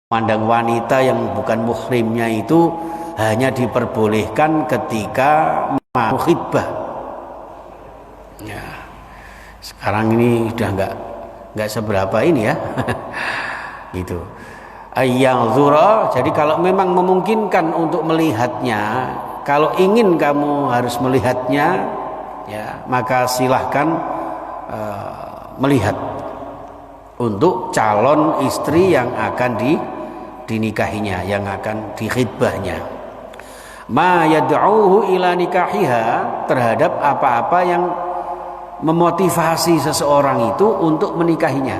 memandang wanita yang bukan muhrimnya itu hanya diperbolehkan ketika mau khitbah. Ya, sekarang ini sudah nggak seberapa ini ya, gitu. Yang zura, jadi kalau memang memungkinkan untuk melihatnya, kalau ingin kamu harus melihatnya, ya maka silahkan melihat untuk calon istri yang akan dinikahinya, yang akan dikhitbahnya. Ma yad'uhu ila nikahiha, terhadap apa-apa yang memotivasi seseorang itu untuk menikahinya.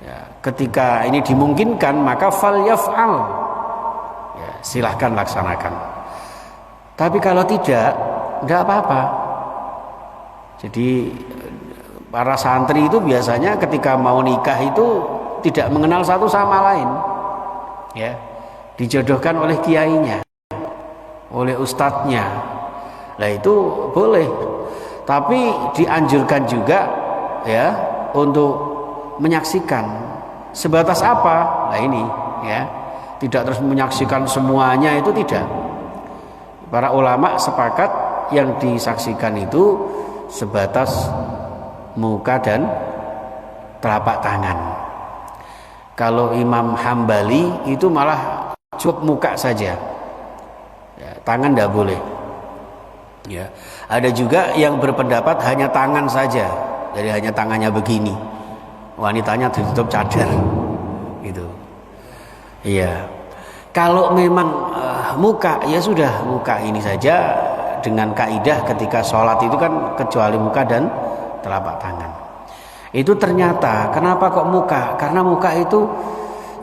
Ya, ketika ini dimungkinkan maka fal yaf'al, ya, silahkan laksanakan. Tapi kalau tidak apa-apa. Jadi para santri itu biasanya ketika mau nikah itu tidak mengenal satu sama lain, ya, dijodohkan oleh kiainya, oleh ustadznya. Nah itu boleh, tapi dianjurkan juga ya untuk menyaksikan. Sebatas apa? Nah ini ya, tidak terus menyaksikan semuanya, itu tidak. Para ulama sepakat yang disaksikan itu sebatas muka dan telapak tangan. Kalau Imam Hambali itu malah cukup muka saja, ya, tangan tidak boleh. Ya, ada juga yang berpendapat hanya tangan saja, jadi hanya tangannya begini, wanitanya ditutup cadar, gitu. Iya. Kalau memang muka, ya sudah muka ini saja, dengan kaidah ketika sholat itu kan kecuali muka dan telapak tangan. Itu ternyata kenapa kok muka? Karena muka itu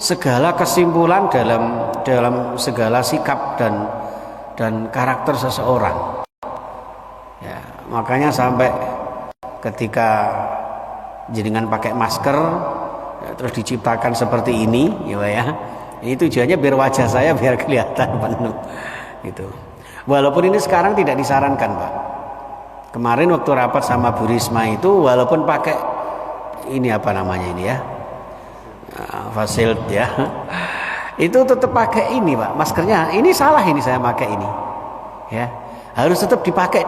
segala kesimpulan dalam segala sikap dan karakter seseorang. Ya, makanya sampai ketika jenengan pakai masker ya, terus diciptakan seperti ini, ya. Ini tujuannya biar wajah saya biar kelihatan penuh. Gitu. Walaupun ini sekarang tidak disarankan, Pak. Kemarin waktu rapat sama Bu Risma itu walaupun pakai ini apa namanya ini ya, fasil ya, itu tetap pakai ini, Pak, maskernya. Ini salah, ini saya pakai ini, ya harus tetap dipakai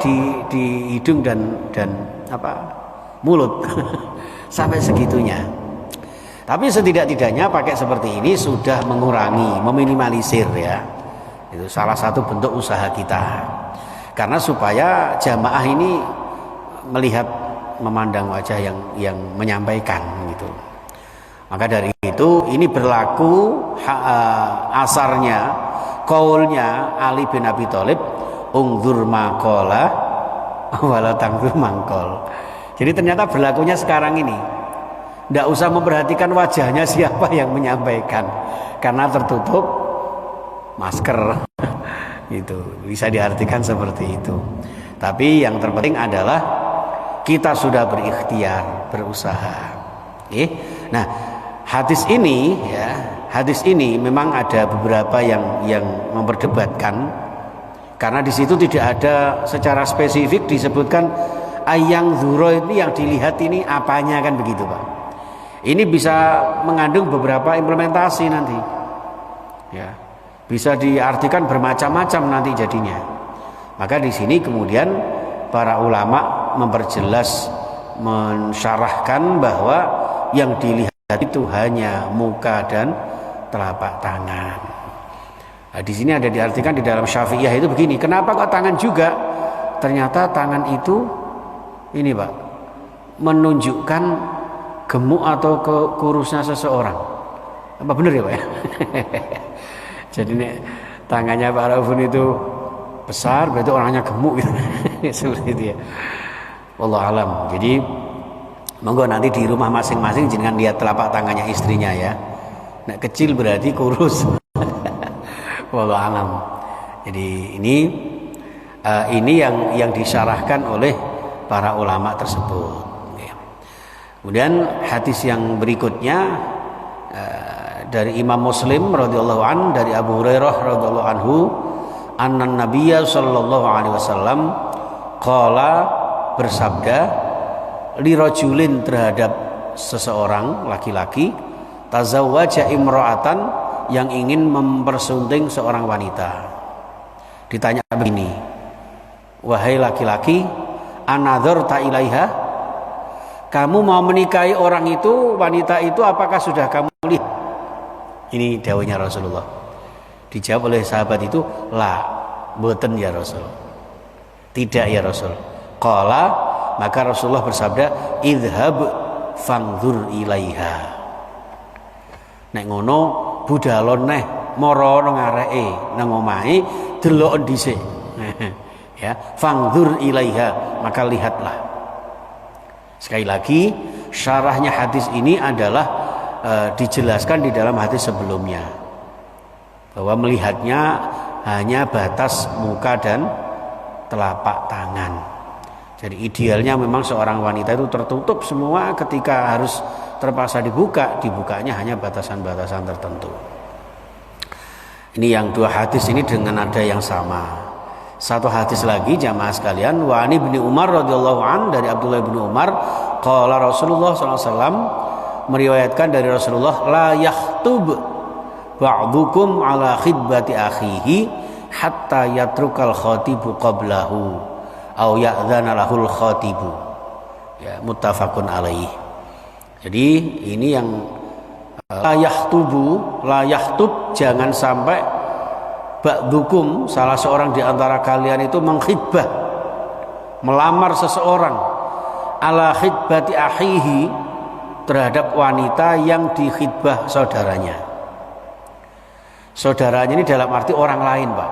di hidung dan apa mulut sampai segitunya. Tapi setidak-tidaknya pakai seperti ini sudah mengurangi, meminimalisir ya. Itu salah satu bentuk usaha kita. Karena supaya jamaah ini melihat, memandang wajah yang menyampaikan gitu. Maka dari itu ini berlaku asarnya, qaulnya Ali bin Abi Thalib, ungdzur maqala wala tangdzur mangkol. Jadi ternyata berlakunya sekarang ini. Tidak usah memperhatikan wajahnya siapa yang menyampaikan, karena tertutup masker. Itu bisa diartikan seperti itu. Tapi yang terpenting adalah kita sudah berikhtiar, berusaha. Nah, hadis ini memang ada beberapa yang memperdebatkan, karena di situ tidak ada secara spesifik disebutkan ayang zuro itu yang dilihat ini apanya, kan begitu, Pak. Ini bisa mengandung beberapa implementasi nanti, ya, bisa diartikan bermacam-macam nanti jadinya. Maka di sini kemudian para ulama memperjelas, mensyarahkan bahwa yang dilihat itu hanya muka dan telapak tangan. Nah, di sini ada diartikan di dalam Syafi'iyah itu begini. Kenapa kok tangan juga? Ternyata tangan itu ini, Pak, menunjukkan gemuk atau kurusnya seseorang. Apa benar ya, Pak ya? Jadi nih, tangannya Pak Raufun itu besar, berarti orangnya gemuk gitu. Seperti itu ya. Wallahu alam. Jadi monggo nanti di rumah masing-masing jangan lihat telapak tangannya istrinya ya. Nah, kecil berarti kurus. Wallahu alam. Jadi ini yang disyarahkan oleh para ulama tersebut. Kemudian hadis yang berikutnya dari Imam Muslim radhiyallahu an, dari Abu Hurairah radhiyallahu anhu, anna Nabiyya sallallahu alaihi wasallam qala, bersabda, li rajulin, terhadap seseorang laki-laki, tazawwaja imra'atan, yang ingin mempersunting seorang wanita. Ditanya begini, wahai laki-laki, anadzarta ilaiha, kamu mau menikahi orang itu, wanita itu, apakah sudah kamu lihat? Ini dawuhnya Rasulullah. Dijawab oleh sahabat itu, la, boten ya Rasul. Tidak ya Rasul. Qala, maka Rasulullah bersabda, idhab fangdur ilaiha. Nek ngono budalon neh mara nang areke nang omahe delok dhisik. Ya, fangdur ilaiha, maka lihatlah. Sekali lagi, syarahnya hadis ini adalah dijelaskan di dalam hadis sebelumnya, bahwa melihatnya hanya batas muka dan telapak tangan. Jadi idealnya memang seorang wanita itu tertutup semua, ketika harus terpaksa dibukanya hanya batasan-batasan tertentu. Ini yang dua hadis ini dengan nada yang sama. Satu hadis lagi jamaah sekalian, wa ani bin Umar radhiyallahu an, dari Abdullah bin Umar, qala Rasulullah sallallahu alaihi wasallam, meriwayatkan dari Rasulullah, la yahtub ba'dukum ala khidbati akhihi hatta yatrukal khatibu qablahu au ya'dzana lahul khatibu. Ya, muttafaqun alaih. Jadi ini yang la yahtub, jangan sampai ba'dukum, salah seorang di antara kalian itu mengkhidbah, melamar seseorang, ala khidbati akhihi, terhadap wanita yang dikhidbah saudaranya. Saudaranya ini dalam arti orang lain, Pak.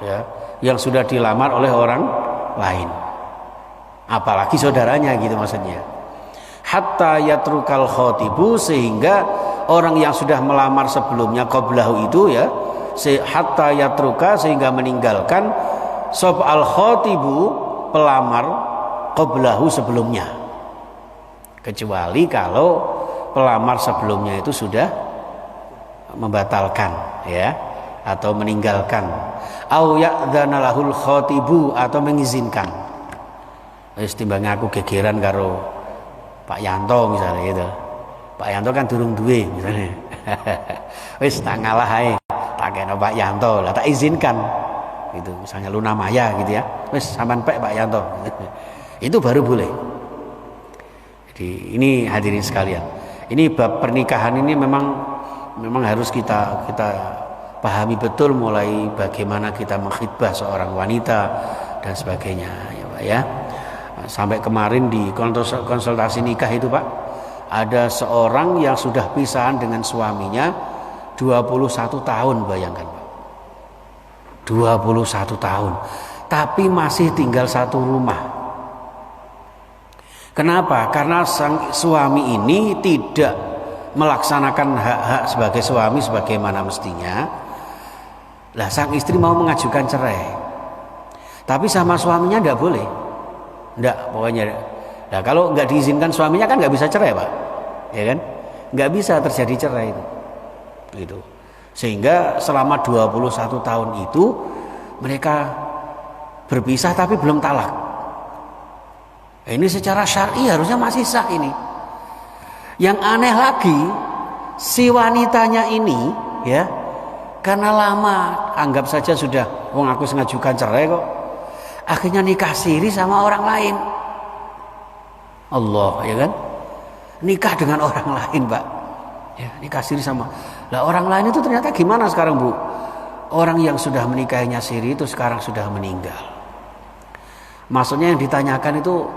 Ya, yang sudah dilamar oleh orang lain. Apalagi saudaranya gitu maksudnya. Hatta yatrukal khatibu, sehingga orang yang sudah melamar sebelumnya qablahu itu ya, hatta yatruka, sehingga meninggalkan sob al khatibu, pelamar, qablahu, sebelumnya. Kecuali kalau pelamar sebelumnya itu sudah membatalkan ya, atau meninggalkan, au ya'dzana lahul khatibu, atau mengizinkan. Wis timbang aku gegeran karo Pak Yanto misalnya gitu. Pak Yanto kan durung duwe misalnya. Wis tak ngalah ae, tak kena Pak Yanto, lah tak izinkan. Gitu, misalnya Luna Maya gitu ya. Wis sampean pek Pak Yanto. Itu baru boleh. Jadi ini hadirin sekalian. Ini bab pernikahan ini memang harus kita pahami betul, mulai bagaimana kita mengkhidbah seorang wanita dan sebagainya ya Pak ya. Sampai kemarin di konsultasi nikah itu Pak, ada seorang yang sudah pisahan dengan suaminya 21 tahun, bayangkan Pak. 21 tahun, tapi masih tinggal satu rumah. Kenapa? Karena sang suami ini tidak melaksanakan hak-hak sebagai suami sebagaimana mestinya. Lah sang istri mau mengajukan cerai, tapi sama suaminya tidak boleh. Tidak, pokoknya. Nah kalau nggak diizinkan suaminya kan nggak bisa cerai Pak, ya kan? Nggak bisa terjadi cerai itu, gitu. Sehingga selama 21 tahun itu mereka berpisah tapi belum talak. Ini secara syar'i harusnya masih sah ini. Yang aneh lagi, si wanitanya ini ya, karena lama, anggap saja sudah, wong aku sengajukan cerai kok, akhirnya nikah siri sama orang lain. Allah, ya kan? Nikah dengan orang lain, Pak. Ya, nikah siri sama. Lah orang lain itu ternyata gimana sekarang, Bu? Orang yang sudah menikahinya siri itu sekarang sudah meninggal. Maksudnya yang ditanyakan itu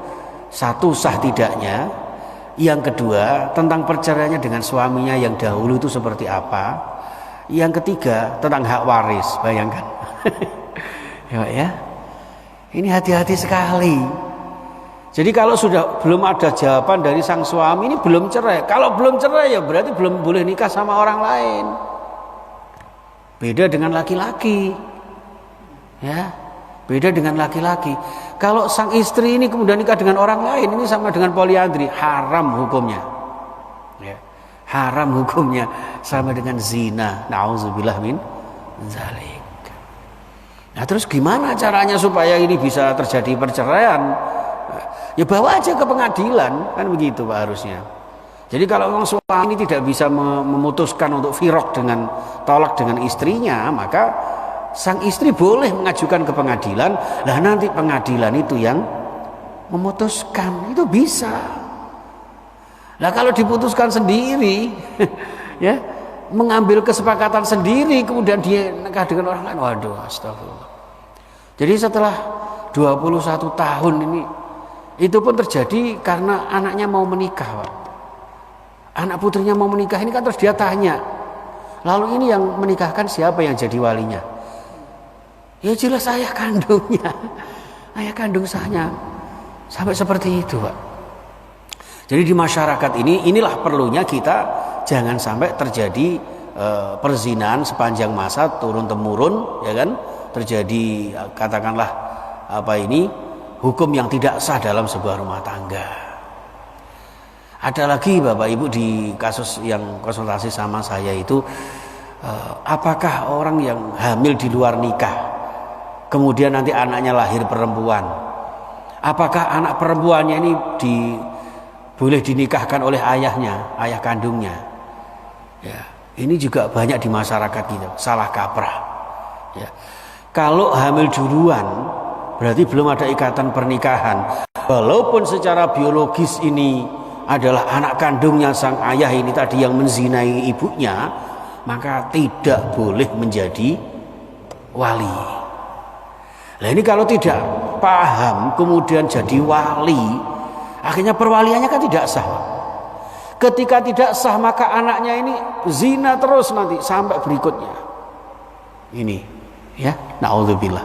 satu, sah tidaknya. Yang kedua, tentang perceraiannya dengan suaminya yang dahulu itu seperti apa. Yang ketiga, tentang hak waris. Bayangkan. Ya. Ini hati-hati sekali. Jadi kalau sudah belum ada jawaban dari sang suami, ini belum cerai. Kalau belum cerai ya berarti belum boleh nikah sama orang lain. Beda dengan laki-laki. Ya. Beda dengan laki-laki. Kalau sang istri ini kemudian nikah dengan orang lain, ini sama dengan poliandri, haram hukumnya. Ya. Haram hukumnya, sama dengan zina. Nauzubillah min dzalik. Nah, terus gimana caranya supaya ini bisa terjadi perceraian? Ya bawa aja ke pengadilan, kan begitu Pak harusnya. Jadi kalau orang suami ini tidak bisa memutuskan untuk firaq dengan tolak dengan istrinya, maka sang istri boleh mengajukan ke pengadilan. Lah nanti pengadilan itu yang memutuskan, itu bisa. Lah kalau diputuskan sendiri ya, mengambil kesepakatan sendiri kemudian dia nikah dengan orang lain, waduh, astagfirullah. Jadi setelah 21 tahun ini, itu pun terjadi karena anaknya mau menikah, Pak. Anak putrinya mau menikah ini kan, terus dia tanya, lalu ini yang menikahkan siapa yang jadi walinya? Ya jelas ayah kandungnya, ayah kandung saya. Sampai seperti itu, Pak. Jadi di masyarakat ini, inilah perlunya kita jangan sampai terjadi perzinahan sepanjang masa turun temurun, ya kan? Terjadi katakanlah hukum yang tidak sah dalam sebuah rumah tangga. Ada lagi Bapak Ibu di kasus yang konsultasi sama saya itu, apakah orang yang hamil di luar nikah kemudian nanti anaknya lahir perempuan, apakah anak perempuannya ini boleh dinikahkan oleh ayahnya, ayah kandungnya? Ya, ini juga banyak di masyarakat kita salah kaprah. Ya. Kalau hamil duluan berarti belum ada ikatan pernikahan. Walaupun secara biologis ini adalah anak kandungnya sang ayah ini tadi yang menzinai ibunya, maka tidak boleh menjadi wali. Nah ini kalau tidak paham kemudian jadi wali, akhirnya perwaliannya kan tidak sah. Ketika tidak sah maka anaknya ini zina terus nanti sampai berikutnya. Ini ya, naudzubillah.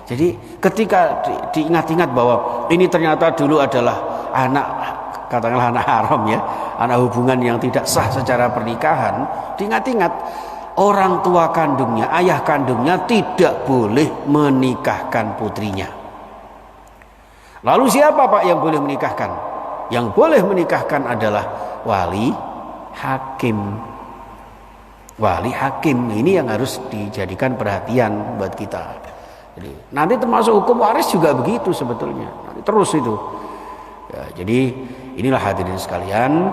Jadi ketika diingat-ingat bahwa ini ternyata dulu adalah anak, katakanlah anak haram ya, anak hubungan yang tidak sah secara pernikahan, diingat-ingat orang tua kandungnya, ayah kandungnya tidak boleh menikahkan putrinya. Lalu siapa Pak yang boleh menikahkan? Yang boleh menikahkan adalah wali hakim. Wali hakim ini yang harus dijadikan perhatian buat kita. Jadi, nanti termasuk hukum waris juga begitu sebetulnya. Nanti terus itu. Ya, jadi inilah hadirin sekalian.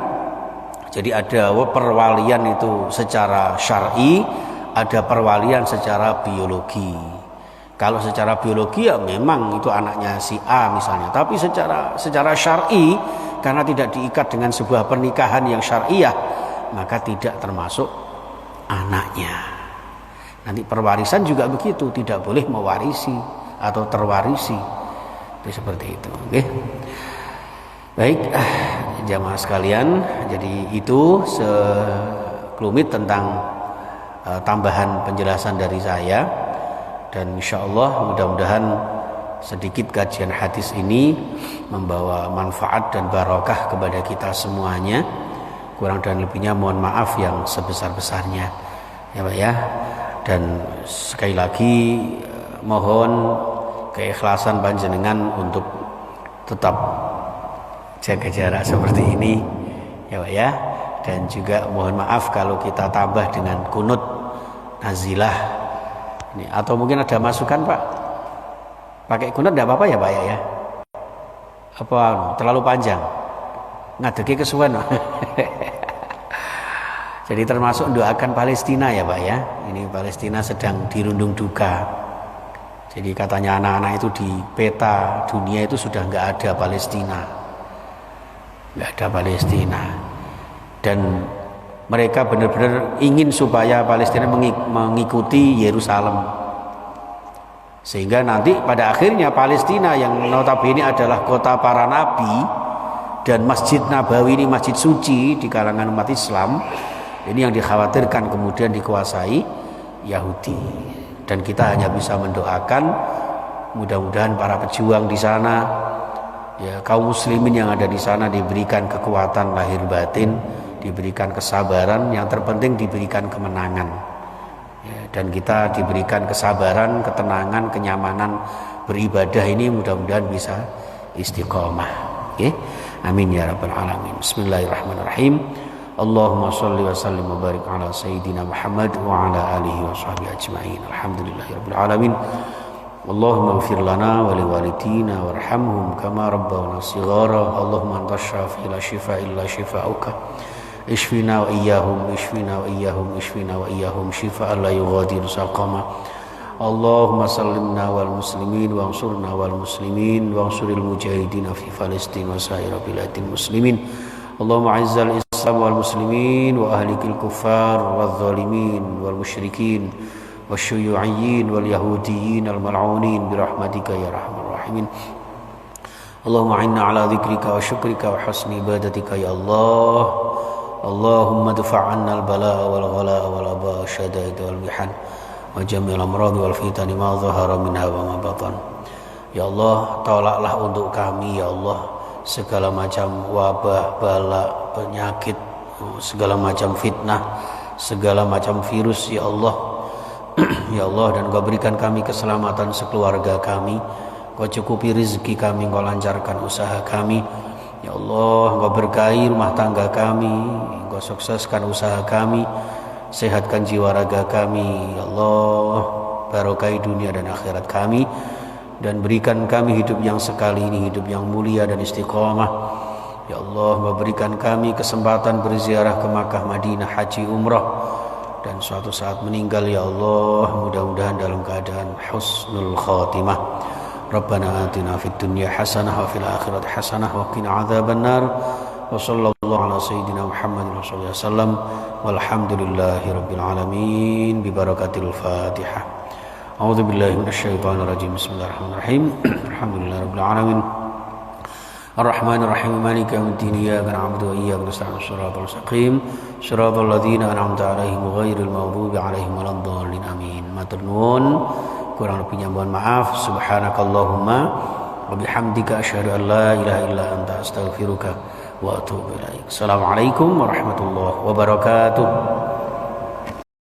Jadi ada perwalian itu secara syar'i, ada perwalian secara biologi. Kalau secara biologi ya memang itu anaknya si A misalnya. Tapi secara syar'i, karena tidak diikat dengan sebuah pernikahan yang syar'iyah, maka tidak termasuk anaknya. Nanti perwarisan juga begitu, tidak boleh mewarisi atau terwarisi. Itu seperti itu. Oke. Baik, jamaah sekalian, jadi itu sekelumit tentang tambahan penjelasan dari saya, dan insyaallah mudah-mudahan sedikit kajian hadis ini membawa manfaat dan barokah kepada kita semuanya. Kurang dan lebihnya mohon maaf yang sebesar-besarnya ya Pak ya. Dan sekali lagi mohon keikhlasan panjenengan untuk tetap jaga jarak seperti ini ya Pak ya. Dan juga mohon maaf kalau kita tambah dengan kunut nazilah ini, atau mungkin ada masukan Pak, pakai kunut tidak apa-apa ya Pak ya, apa terlalu panjang ngadeki kesuwen. Jadi termasuk doakan Palestina ya Pak ya. Ini Palestina sedang dirundung duka. Jadi katanya anak-anak itu di peta dunia itu sudah nggak ada Palestina, nggak ada Palestina. Dan mereka benar-benar ingin supaya Palestina mengikuti Yerusalem, sehingga nanti pada akhirnya Palestina yang notabene adalah kota para nabi dan Masjid Nabawi ini masjid suci di kalangan umat Islam, ini yang dikhawatirkan kemudian dikuasai Yahudi. Dan kita hanya bisa mendoakan mudah-mudahan para pejuang di sana, ya kaum muslimin yang ada di sana diberikan kekuatan lahir batin, diberikan kesabaran, yang terpenting diberikan kemenangan. Ya, dan kita diberikan kesabaran, ketenangan, kenyamanan beribadah ini mudah-mudahan bisa istiqomah. Okay? Amin ya rabbal alamin. Bismillahirrahmanirrahim. Allahumma shalli wa sallim wa barik ala sayyidina Muhammad wa ala alihi wa sahbihi ajma'in. Alhamdulillahirabbil alamin. Allahumma ighfir lana wa liwalidina warhamhum kama rabbawna shighara. Allahumma anta syafi la shifa illa shifauka اشفنا وإياهم اشفنا وإياهم اشفنا وإياهم شفاء لا يغادر سقما اللهم سلمنا والمسلمين وانصرنا والمسلمين وانصر المجاهدين في فلسطين وسائر بلاد المسلمين اللهم أعز الإسلام والمسلمين وأهلك الكفار والظالمين والمشركين والشيوعيين واليهوديين الملعونين برحمتك يا أرحم الراحمين اللهم أعنا على ذكرك وشكرك وحسن عبادتك يا الله اللهم ادفع عنا البلاء والغلاء والوباء والشدائد والمحن وجميع الأمراض والفتن ما ظهر منها وما بطن. Ya Allah, tolaklah untuk kami ya Allah segala macam wabah, bala, penyakit, segala macam fitnah, segala macam virus ya Allah. Ya Allah, dan Kau berikan kami keselamatan sekeluarga kami, Kau cukupi rezeki kami, Kau lancarkan usaha kami ya Allah. Kau berkahi rumah tangga kami, Kau sukseskan usaha kami, sehatkan jiwa raga kami ya Allah, barokai dunia dan akhirat kami, dan berikan kami hidup yang sekali ini hidup yang mulia dan istiqamah ya Allah. Kau berikan kami kesempatan berziarah ke Makkah, Madinah, haji, umrah, dan suatu saat meninggal ya Allah mudah-mudahan dalam keadaan husnul khatimah. Rabbana atina fid dunya hasanah wa fil akhirati hasanah wa qina adzabannar. Wa sallallahu ala sayyidina Muhammadin sallallahu alaihi wasallam walhamdulillahi rabbil alamin bi barakatil Fatihah. A'udzu billahi minasyaitonir rajim. Bismillahirrahmanirrahim. Alhamdulillahi rabbil alamin. Ar-Rahmanir Rahim Maliki yaumiddin iyyaka na'budu wa iyyaka nasta'in shiratal mustaqim shiratal ladzina an'amta 'alaihim ghairil maghdubi 'alaihim waladdallin amin. Matur nuwun, kurang lebihnya mohon maaf. Subhanakallahumma wa bihamdika asyhadu an la ilaha illa anta astaghfiruka wa atubu ilaik. Assalamualaikum warahmatullahi wabarakatuh.